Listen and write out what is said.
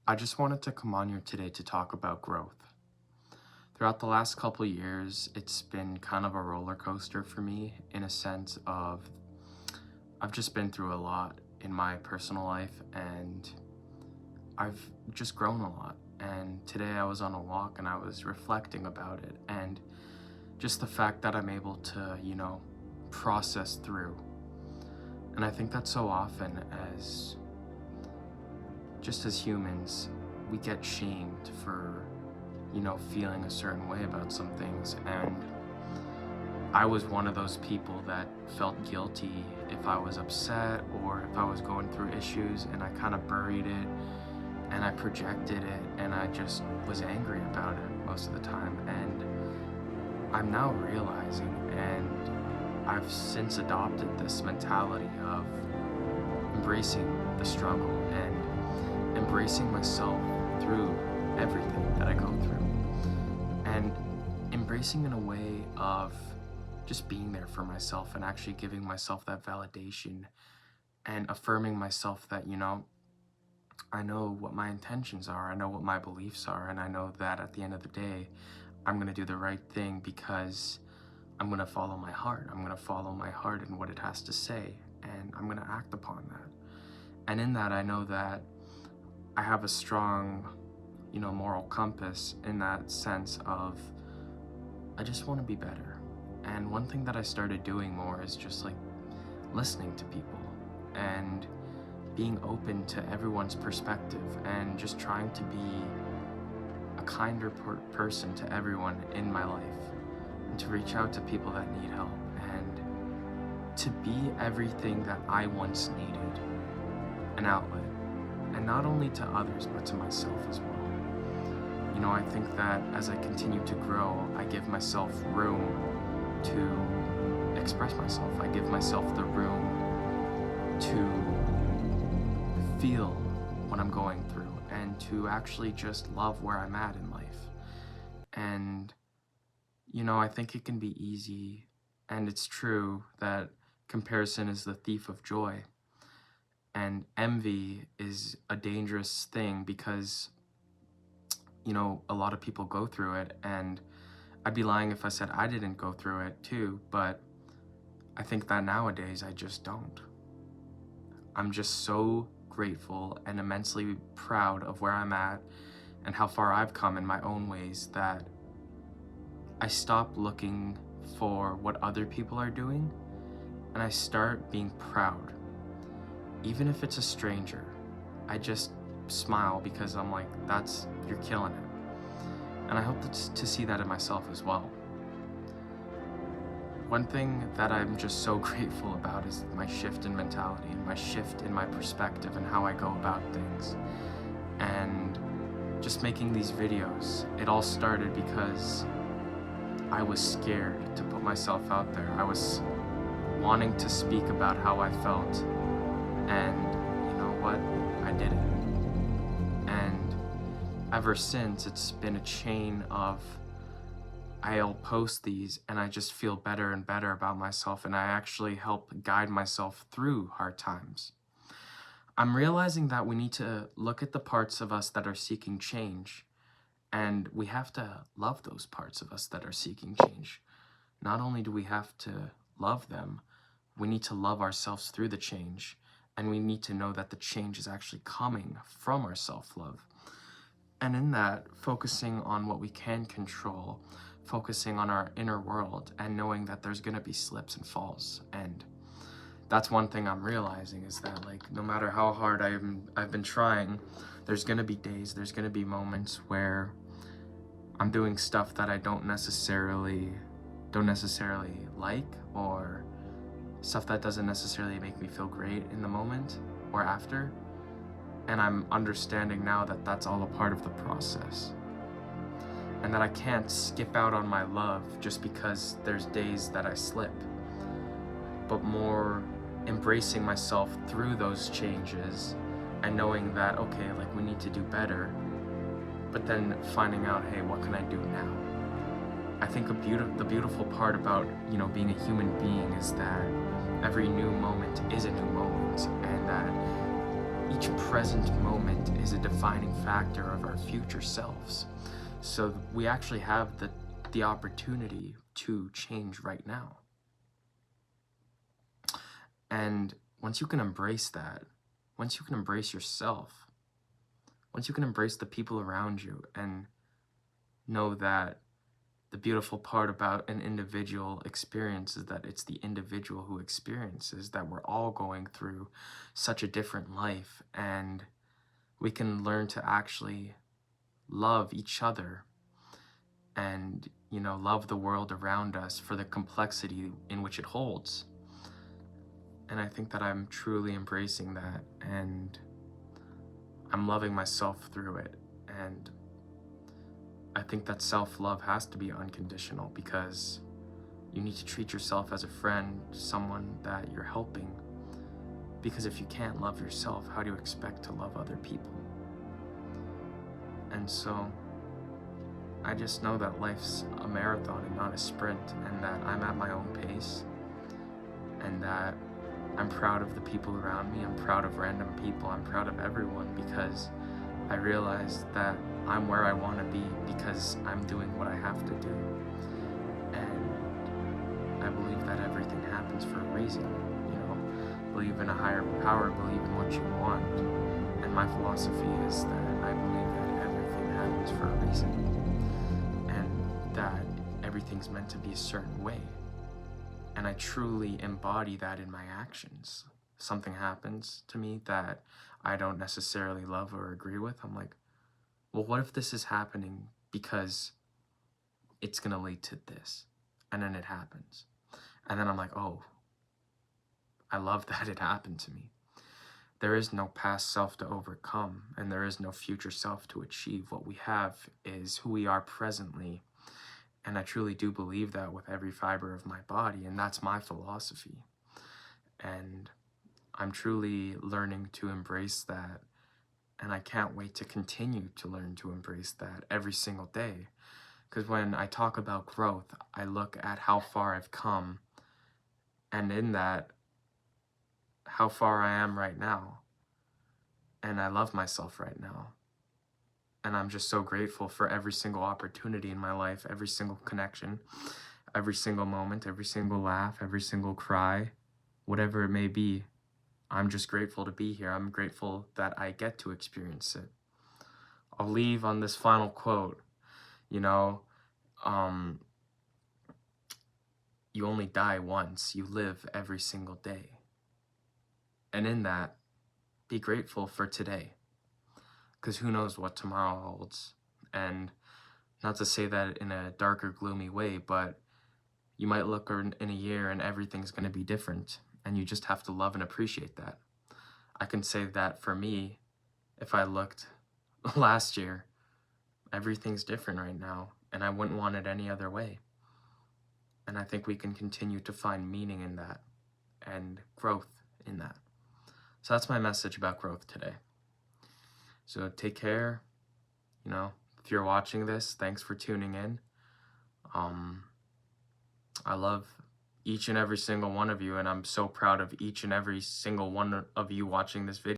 I just wanted to come on here today to talk about growth. Throughout the last couple years, it's been kind of a roller coaster for me in a sense of I've just been through a lot in my personal life and I've just grown a lot. And today I was on a walk and I was reflecting about it and just the fact that I'm able to, process through. And I think that so often as just as humans, we get shamed for feeling a certain way about some things. And I was one of those people that felt guilty if I was upset or if I was going through issues, and I kind of buried it and I projected it and I just was angry about it most of the time. And I'm now realizing, and I've since adopted this mentality of embracing the struggle and embracing myself through everything that I go through, and embracing in a way of just being there for myself and actually giving myself that validation and affirming myself that, I know what my intentions are, I know what my beliefs are, and I know that at the end of the day, I'm going to do the right thing because I'm going to follow my heart. I'm going to follow my heart and what it has to say, and I'm going to act upon that. And in that, I know that I have a strong, moral compass in that sense of I just want to be better. And one thing that I started doing more is just like listening to people and being open to everyone's perspective and just trying to be a kinder person to everyone in my life, and to reach out to people that need help, and to be everything that I once needed, an outlet, and not only to others but to myself as well. I think that as I continue to grow, I give myself room to express myself. I give myself the room to feel what I'm going through and to actually just love where I'm at in life. And, I think it can be easy, and it's true that comparison is the thief of joy. And envy is a dangerous thing because, a lot of people go through it, and I'd be lying if I said I didn't go through it too, but I think that nowadays I just don't. I'm just so grateful and immensely proud of where I'm at and how far I've come in my own ways that I stop looking for what other people are doing and I start being proud. Even if it's a stranger, I just smile because I'm like, you're killing it. And I hope to see that in myself as well. One thing that I'm just so grateful about is my shift in mentality and my shift in my perspective and how I go about things. And just making these videos, it all started because I was scared to put myself out there. I was wanting to speak about how I felt, and you know what? I did it. And ever since, it's been a chain of I'll post these and I just feel better and better about myself, and I actually help guide myself through hard times. I'm realizing that we need to look at the parts of us that are seeking change, and we have to love those parts of us that are seeking change. Not only do we have to love them, we need to love ourselves through the change, and we need to know that the change is actually coming from our self-love. And in that, focusing on what we can control, focusing on our inner world, and knowing that there's going to be slips and falls. And that's one thing I'm realizing, is that no matter how hard I've been trying, there's going to be days, there's going to be moments where I'm doing stuff that I don't necessarily like, or stuff that doesn't necessarily make me feel great in the moment or after. And I'm understanding now that that's all a part of the process, and that I can't skip out on my love just because there's days that I slip, but more embracing myself through those changes and knowing that, okay, we need to do better, but then finding out, hey, what can I do now? I think the beautiful part about, being a human being is that every new moment is a new moment, and that, each present moment is a defining factor of our future selves. So we actually have the opportunity to change right now. And once you can embrace that, once you can embrace yourself, once you can embrace the people around you and know that the beautiful part about an individual experience is that it's the individual who experiences that we're all going through such a different life, and we can learn to actually love each other and, love the world around us for the complexity in which it holds. And I think that I'm truly embracing that, and I'm loving myself through it. And I think that self-love has to be unconditional, because you need to treat yourself as a friend, someone that you're helping. Because if you can't love yourself, how do you expect to love other people? And so I just know that life's a marathon and not a sprint, and that I'm at my own pace, and that I'm proud of the people around me. I'm proud of random people. I'm proud of everyone, because I realize that I'm where I want to be because I'm doing what I have to do. And I believe that everything happens for a reason. Believe in a higher power, believe in what you want. And my philosophy is that I believe that everything happens for a reason, and that everything's meant to be a certain way. And I truly embody that in my actions. Something happens to me that I don't necessarily love or agree with. I'm like, well, what if this is happening because it's going to lead to this? And then it happens. And then I'm like, oh, I love that it happened to me. There is no past self to overcome, and there is no future self to achieve. What we have is who we are presently. And I truly do believe that with every fiber of my body, and that's my philosophy. And I'm truly learning to embrace that, and I can't wait to continue to learn to embrace that every single day. Because when I talk about growth, I look at how far I've come, and in that, how far I am right now. And I love myself right now. And I'm just so grateful for every single opportunity in my life, every single connection, every single moment, every single laugh, every single cry, whatever it may be. I'm just grateful to be here. I'm grateful that I get to experience it. I'll leave on this final quote. You only die once. You live every single day. And in that, be grateful for today, because who knows what tomorrow holds. And not to say that in a darker, gloomy way, but you might look in a year and everything's going to be different, and you just have to love and appreciate that. I can say that for me, if I looked last year, everything's different right now, and I wouldn't want it any other way. And I think we can continue to find meaning in that and growth in that. So that's my message about growth today. So take care. If you're watching this, thanks for tuning in. I love each and every single one of you, and I'm so proud of each and every single one of you watching this video.